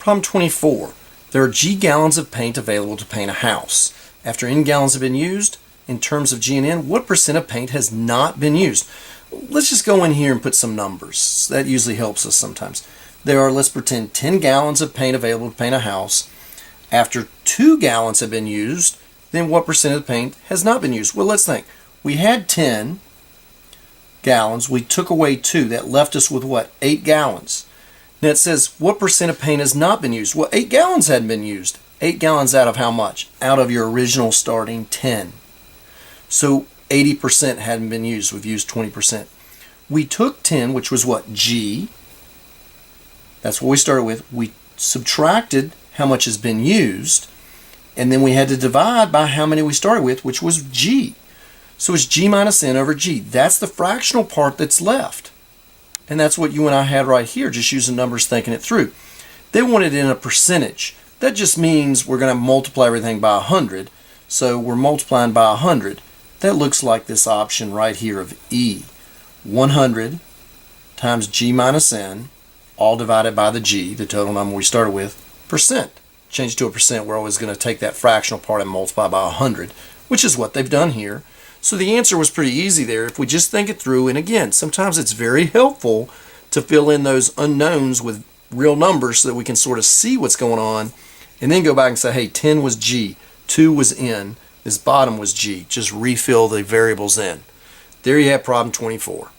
Problem 24. There are G gallons of paint available to paint a house. After N gallons have been used, in terms of G and N, what percent of paint has not been used? Let's just go in here and put some numbers. That usually helps us sometimes. There are, let's pretend, 10 gallons of paint available to paint a house. After 2 gallons have been used, then what percent of the paint has not been used? Well, let's think. We had 10 gallons. We took away 2. That left us with what? 8 gallons. Now it says, what percent of paint has not been used? Well, 8 gallons hadn't been used. 8 gallons out of how much? Out of your original starting 10. So 80% hadn't been used. We've used 20%. We took 10, which was what? G. That's what we started with. We subtracted how much has been used, and then we had to divide by how many we started with, which was G. So it's G minus N over G. That's the fractional part that's left. And that's what you and I had right here, just using numbers, thinking it through. They want it in a percentage. That just means we're going to multiply everything by 100. So we're multiplying by 100. That looks like this option right here of E. 100 times G minus N, all divided by the G, the total number we started with, percent. Change to a percent, we're always going to take that fractional part and multiply by 100, which is what they've done here. So the answer was pretty easy there if we just think it through. And again, sometimes it's very helpful to fill in those unknowns with real numbers so that we can sort of see what's going on and then go back and say, hey, 10 was G, 2 was N, this bottom was G. Just refill the variables in. There you have problem 24.